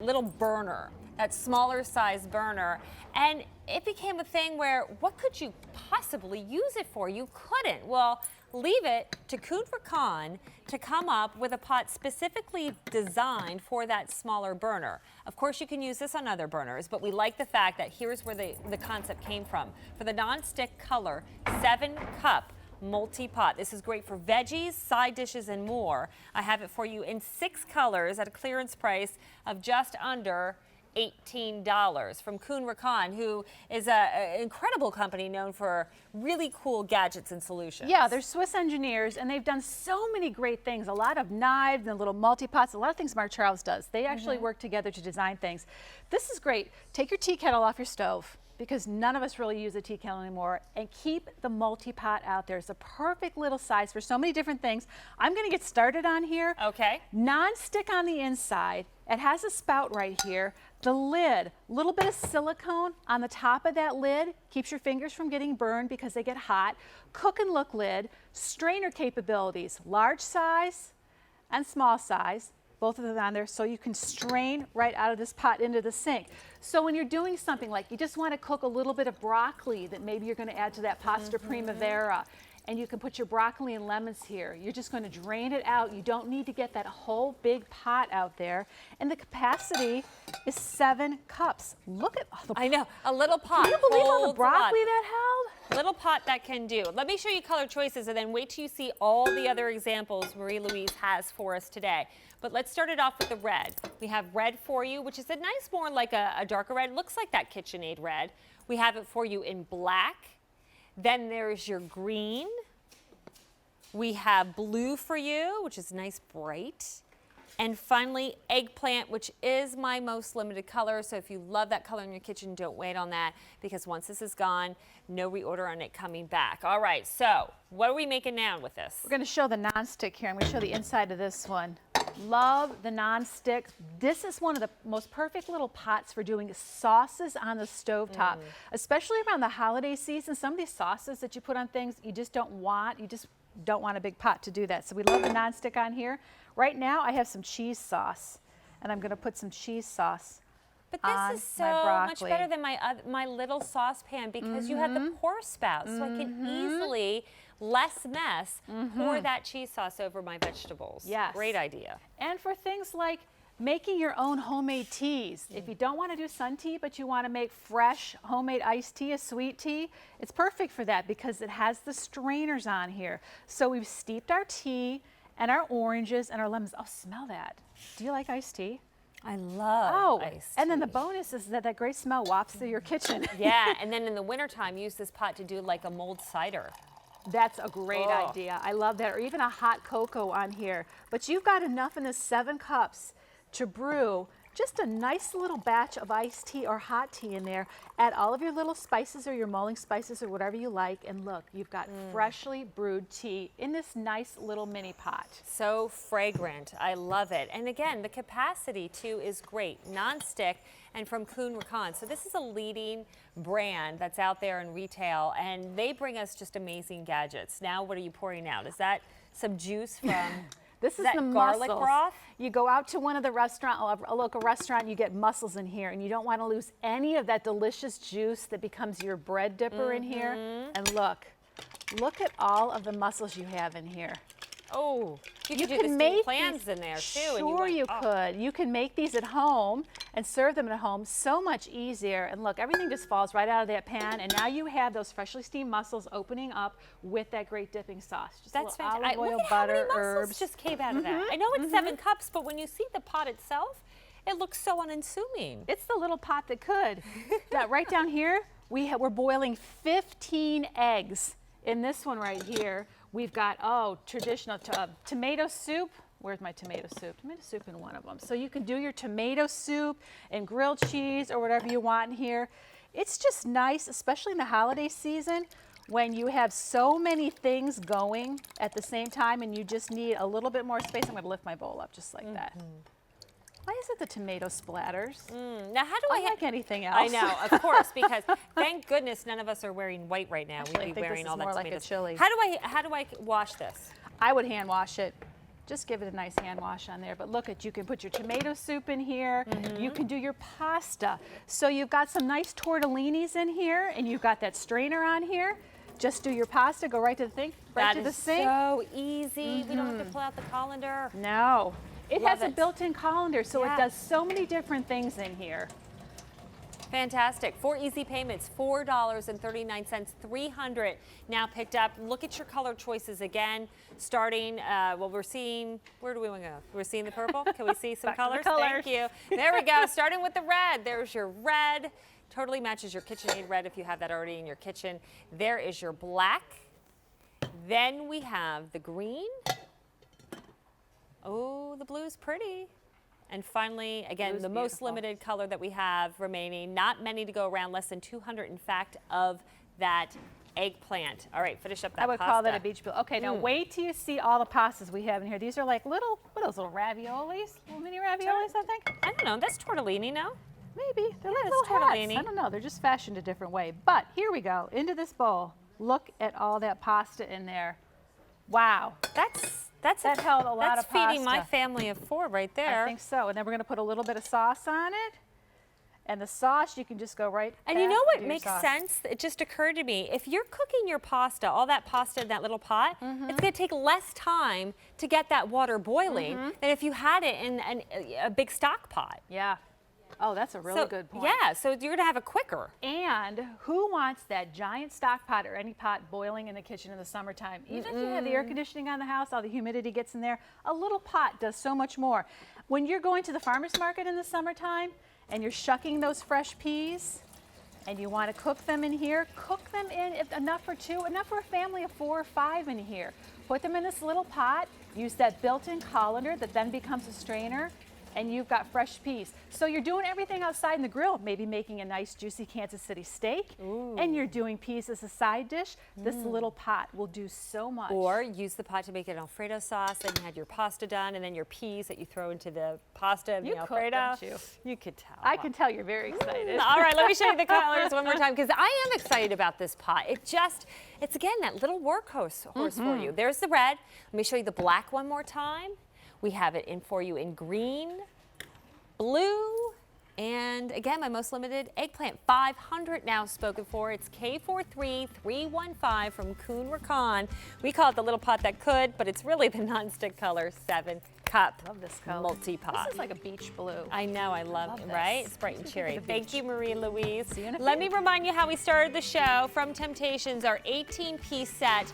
little burner, that smaller size burner. And it became a thing where, what could you possibly use it for? You couldn't. Well, leave it to Kuhn Rikon to come up with a pot specifically designed for that smaller burner. Of course, you can use this on other burners, but we like the fact that here's where the concept came from. For the non-stick color, 7-cup multi-pot. This is great for veggies, side dishes, and more. I have it for you in 6 colors at a clearance price of just under $18 from Kuhn Rikon, who is an incredible company known for really cool gadgets and solutions. Yeah, they're Swiss engineers, and they've done so many great things. A lot of knives and little multi-pots, a lot of things Mark Charles does. They actually work together to design things. This is great. Take your tea kettle off your stove, because none of us really use a tea kettle anymore, and keep the multi-pot out there. It's a perfect little size for so many different things. I'm gonna get started on here. Okay. Non-stick on the inside. It has a spout right here. The lid, a little bit of silicone on the top of that lid, keeps your fingers from getting burned because they get hot. Cook and look lid, strainer capabilities, large size and small size. Both of them on there, so you can strain right out of this pot into the sink. So when you're doing something like you just want to cook a little bit of broccoli that maybe you're going to add to that pasta primavera, and you can put your broccoli and lemons here. You're just going to drain it out. You don't need to get that whole big pot out there. And the capacity is 7 cups. Look at all the I know, a little pot. Can you believe all the holds a broccoli lot. that held? Little pot that can do. Let me show you color choices and then wait till you see all the other examples Marie-Louise has for us today. But let's start it off with the red. We have red for you, which is a nice, more like a darker red. Looks like that KitchenAid red. We have it for you in black. Then there's your green. We have blue for you, which is nice bright. And finally, eggplant, which is my most limited color. So if you love that color in your kitchen, don't wait on that, because once this is gone, no reorder on it coming back. All right, so what are we making now with this? We're going to show the non-stick here. I'm going to show the inside of this one. Love the non-stick. This is one of the most perfect little pots for doing sauces on the stovetop, especially around the holiday season. Some of these sauces that you put on things you just don't want. You just don't want a big pot to do that. So we love the non-stick on here. Right now I have some cheese sauce, and I'm going to put some cheese sauce But on this is so my much broccoli. better than my little saucepan, because you have the pour spout, so I can easily, less mess, pour that cheese sauce over my vegetables. Yes. Great idea. And for things like making your own homemade teas. If you don't want to do sun tea, but you want to make fresh homemade iced tea, a sweet tea, it's perfect for that because it has the strainers on here. So we've steeped our tea and our oranges and our lemons. Oh, smell that. Do you like iced tea? I love iced tea. And then the bonus is that great smell wafts through your kitchen. Yeah, and then in the wintertime, use this pot to do like a mulled cider. That's a great idea. I love that. Or even a hot cocoa on here. But you've got enough in this 7 cups to brew just a nice little batch of iced tea or hot tea in there. Add all of your little spices or your mulling spices or whatever you like. And look, you've got freshly brewed tea in this nice little mini pot. So fragrant. I love it. And again, the capacity too is great. Non-stick and from Kuhn Rikon. So this is a leading brand that's out there in retail, and they bring us just amazing gadgets. Now, what are you pouring out? Is that some juice from... This is that the garlic mussels. broth? You go out to one of the a local restaurant, you get mussels in here, and you don't want to lose any of that delicious juice that becomes your bread dipper in here. And look at all of the mussels you have in here. Oh, you could do the steamed clams in there too. Sure, you could. You can make these at home and serve them at home. So much easier. And look, everything just falls right out of that pan. And now you have those freshly steamed mussels opening up with that great dipping sauce. Just That's a little fantastic. olive oil, Look at butter, how many herbs. mussels just came out of that. I know it's 7 cups, but when you see the pot itself, it looks so unassuming. It's the little pot that could. Right down here, we're boiling 15 eggs in this one right here. We've got, traditional tomato soup. Where's my tomato soup? Tomato soup in one of them. So you can do your tomato soup and grilled cheese or whatever you want in here. It's just nice, especially in the holiday season, when you have so many things going at the same time and you just need a little bit more space. I'm going to lift my bowl up just like that. Why is it the tomato splatters? Now, how do I like anything else? I know, of course, because thank goodness none of us are wearing white right now. Actually, We'd be wearing all that more tomato. like a chili. How do I wash this? I would hand wash it. Just give it a nice hand wash on there. But look at, you can put your tomato soup in here. You can do your pasta. So you've got some nice tortellinis in here, and you've got that strainer on here. Just do your pasta, go right to the thing, right to the sink. So easy. We don't have to pull out the colander. No. It Love has a it. built-in colander, so Yeah. it does so many different things in here. Fantastic. 4 easy payments, $4.39, 300 now picked up. Look at your color choices again, starting, well, we're seeing, where do we want to go? We're seeing the purple. Can we see some Back to the colors? colors. Thank you. There we go. Starting with the red. There's your red. Totally matches your KitchenAid red if you have that already in your kitchen. There is your black. Then we have the green. Oh, the blue's pretty. And finally, again, Blue's the most beautiful. limited color that we have remaining. Not many to go around, less than 200, in fact, of that eggplant. All right, finish up that I would pasta. call that a beach blue. Okay, now wait till you see all the pastas we have in here. These are like little, what are those, little raviolis? Little mini raviolis, I think? I don't know, that's tortellini, no? Maybe. They're like it's little hats. tortellini. I don't know. They're just fashioned a different way. But here we go, into this bowl. Look at all that pasta in there. Wow. That held a lot of That's feeding my pasta. family of 4 right there. I think so. And then we're going to put a little bit of sauce on it. And the sauce, you can just go right And you back know to what your makes sauce. sense? It just occurred to me. If you're cooking your pasta, all that pasta in that little pot, it's going to take less time to get that water boiling than if you had it in a big stock pot. Yeah. Oh, that's a really So, good point. Yeah, so you're going to have it quicker. And who wants that giant stock pot or any pot boiling in the kitchen in the summertime? Even if you have the air conditioning on the house, all the humidity gets in there, a little pot does so much more. When you're going to the farmer's market in the summertime and you're shucking those fresh peas and you want to cook them in here, cook them in enough for 2, enough for a family of 4 or 5 in here. Put them in this little pot, use that built-in colander that then becomes a strainer, and you've got fresh peas. So you're doing everything outside in the grill, maybe making a nice juicy Kansas City steak, and you're doing peas as a side dish. This little pot will do so much. Or use the pot to make an Alfredo sauce, then you had your pasta done, and then your peas that you throw into the pasta of You the cook, Alfredo. don't you? You could tell. I can tell you're very excited. All right, let me show you the colors one more time because I am excited about this pot. It's again that little workhorse for you. There's the red. Let me show you the black one more time. We have it in for you in green, blue, and again, my most limited eggplant. 500 now spoken for. It's K43315 from Kuhn Rikon. We call it the little pot that could, but it's really the nonstick color 7-cup Love this color. multi-pot. This is like a beach blue. I know, I love it, this. right? It's bright and cheery. the Thank you, Marie Louise. See you in a Let few. me remind you how we started the show. From Temptations, our 18-piece set